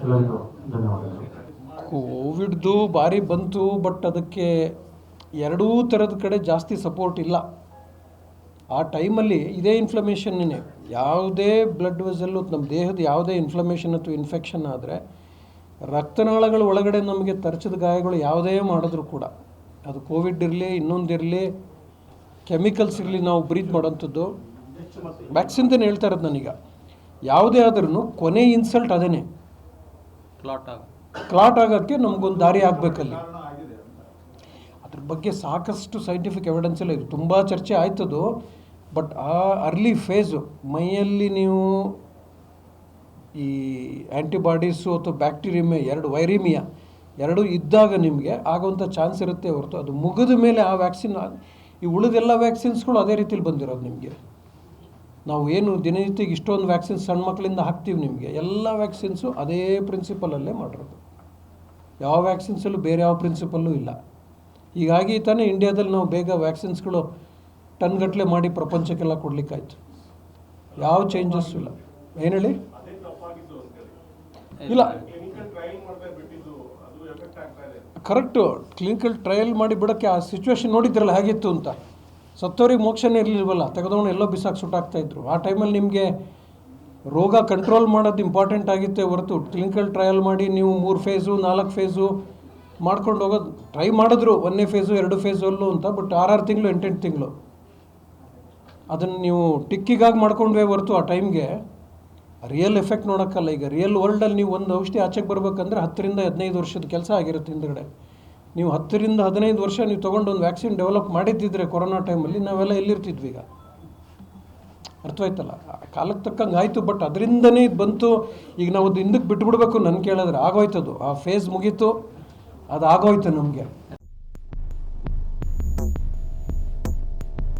ಎಲ್ಲರಿಗೂ ಧನ್ಯವಾದಗಳು. ಕೋವಿಡ್ದು ಭಾರಿ ಬಂತು, ಬಟ್ ಅದಕ್ಕೆ ಎರಡೂ ಥರದ ಕಡೆ ಜಾಸ್ತಿ ಸಪೋರ್ಟ್ ಇಲ್ಲ. ಆ ಟೈಮಲ್ಲಿ ಇದೇ ಇನ್ಫ್ಲಮೇಷನ್ನೇ, ಯಾವುದೇ ಬ್ಲಡ್ ವೆಸಲ್ಲು ನಮ್ಮ ದೇಹದ ಯಾವುದೇ ಇನ್ಫ್ಲಮೇಷನ್ ಅಥವಾ ಇನ್ಫೆಕ್ಷನ್ ಆದರೆ ರಕ್ತನಾಳಗಳ ಒಳಗಡೆ ನಮಗೆ ತರಚದ ಗಾಯಗಳು ಯಾವುದೇ ಮಾಡಿದ್ರು ಕೂಡ, ಅದು ಕೋವಿಡ್ ಇರಲಿ, ಇನ್ನೊಂದಿರಲಿ, ಕೆಮಿಕಲ್ಸ್ ಇರಲಿ, ನಾವು ಬ್ರೀತ್ ಮಾಡೋಂಥದ್ದು ವ್ಯಾಕ್ಸಿನ್ದೇನು ಹೇಳ್ತಾ ಇರೋದು ನನಗೆ. ಯಾವುದೇ ಆದ್ರೂ ಕೊನೆ ಇನ್ಸಲ್ಟ್ ಅದೇನೆ, ಕ್ಲಾಟ್ ಆಗೋಕ್ಕೆ ನಮಗೊಂದು ದಾರಿ ಆಗಬೇಕಲ್ಲಿ. ಅದ್ರ ಬಗ್ಗೆ ಸಾಕಷ್ಟು ಸೈಂಟಿಫಿಕ್ ಎವಿಡೆನ್ಸ್ ಎಲ್ಲ ಇದು, ತುಂಬ ಚರ್ಚೆ ಆಯ್ತದು. ಬಟ್ ಆ ಅರ್ಲಿ ಫೇಸು ಮೈಯಲ್ಲಿ ನೀವು ಈ ಆ್ಯಂಟಿಬಾಡೀಸು ಅಥವಾ ಬ್ಯಾಕ್ಟೀರಿಯಾ ವೈರಿಮಿಯಾ ಎರಡೂ ಇದ್ದಾಗ ನಿಮಗೆ ಆಗೋವಂಥ ಚಾನ್ಸ್ ಇರುತ್ತೆ ಹೊರತು ಅದು ಮುಗಿದ ಮೇಲೆ ಆ ವ್ಯಾಕ್ಸಿನ್, ಈ ಉಳಿದೆಲ್ಲ ವ್ಯಾಕ್ಸಿನ್ಸ್ಗಳು ಅದೇ ರೀತಿಲಿ ಬಂದಿರೋದು ನಿಮಗೆ. ನಾವು ಏನು ದಿನನಿತ್ಯಕ್ಕೆ ಇಷ್ಟೊಂದು ವ್ಯಾಕ್ಸಿನ್ಸ್ ಸಣ್ಣ ಮಕ್ಕಳಿಂದ ಹಾಕ್ತೀವಿ, ನಿಮಗೆ ಎಲ್ಲ ವ್ಯಾಕ್ಸಿನ್ಸು ಅದೇ ಪ್ರಿನ್ಸಿಪಲಲ್ಲೇ ಮಾಡಿರೋದು. ಯಾವ ವ್ಯಾಕ್ಸಿನ್ಸಲ್ಲೂ ಬೇರೆ ಯಾವ ಪ್ರಿನ್ಸಿಪಲ್ಲೂ ಇಲ್ಲ. ಹೀಗಾಗಿ ತಾನೇ ಇಂಡಿಯಾದಲ್ಲಿ ನಾವು ಬೇಗ ವ್ಯಾಕ್ಸಿನ್ಸ್ಗಳು ಟನ್ಗಟ್ಟಲೆ ಮಾಡಿ ಪ್ರಪಂಚಕ್ಕೆಲ್ಲ ಕೊಡಲಿಕ್ಕಾಯ್ತು. ಯಾವ ಚೇಂಜಸ್ಸು ಇಲ್ಲ. ಏನು ಹೇಳಿ? ಇಲ್ಲ, ಕರೆಕ್ಟು. ಕ್ಲಿನಿಕಲ್ ಟ್ರಯಲ್ ಮಾಡಿ ಬಿಡೋಕ್ಕೆ ಆ ಸಿಚುವೇಶನ್ ನೋಡಿದ್ರಲ್ಲ ಹೇಗಿತ್ತು ಅಂತ. ಸತ್ತೋರಿಗೆ ಮೋಕ್ಷನೇ ಇರಲಿಲ್ವಲ್ಲ, ತೆಗೆದವನು ಎಲ್ಲೋ ಬಿಸಾಕಿ ಸುಟ್ಟಾಕ್ತಾಯಿದ್ರು. ಆ ಟೈಮಲ್ಲಿ ನಿಮಗೆ ರೋಗ ಕಂಟ್ರೋಲ್ ಮಾಡೋದು ಇಂಪಾರ್ಟೆಂಟ್ ಆಗಿತ್ತೆ ಹೊರತು ಕ್ಲಿನಿಕಲ್ ಟ್ರಯಲ್ ಮಾಡಿ ನೀವು 3 ಫೇಸು 4 ಫೇಸು ಮಾಡ್ಕೊಂಡು ಹೋಗೋದು ಟ್ರೈ ಮಾಡಿದ್ರು. 1ನೇ ಫೇಸು 2 ಫೇಸಲ್ಲೂ ಅಂತ. ಬಟ್ 6 ತಿಂಗಳು 8 ತಿಂಗಳು ಅದನ್ನು ನೀವು ಟಿಕ್ಕಿಗಾಗಿ ಮಾಡ್ಕೊಂಡ್ವೇ ಹೊರತು ಆ ಟೈಮ್ಗೆ ರಿಯಲ್ ಎಫೆಕ್ಟ್ ನೋಡೋಕ್ಕಲ್ಲ. ಈಗ ರಿಯಲ್ ವರ್ಲ್ಡಲ್ಲಿ ನೀವು ಒಂದು ಔಷಧಿ ಆಚೆಗೆ ಬರಬೇಕಂದ್ರೆ 10 ರಿಂದ 15 ವರ್ಷದ ಕೆಲಸ ಆಗಿರುತ್ತೆ ಹಿಂದುಗಡೆ. ನೀವು 10 ರಿಂದ 15 ವರ್ಷ ನೀವು ತೊಗೊಂಡು ಒಂದು ವ್ಯಾಕ್ಸಿನ್ ಡೆವಲಪ್ ಮಾಡಿದ್ದಿದ್ರೆ ಕೊರೋನಾ ಟೈಮಲ್ಲಿ ನಾವೆಲ್ಲ ಎಲ್ಲಿರ್ತಿದ್ವಿ ಈಗ. ಅರ್ಥವಾಯ್ತಲ್ಲ? ಕಾಲಕ್ಕೆ ತಕ್ಕಂಗೆ ಆಯಿತು. ಬಟ್ ಅದರಿಂದನೇ ಇದು ಬಂತು. ಈಗ ನಾವು ಅದು ಹಿಂದಕ್ಕೆ ಬಿಟ್ಬಿಡ್ಬೇಕು ನನ್ನ ಕೇಳಿದ್ರೆ ಆಗೋಯ್ತದು. ಆ ಫೇಸ್ ಮುಗೀತು, ಅದು ಆಗೋಯ್ತು ನಮಗೆ.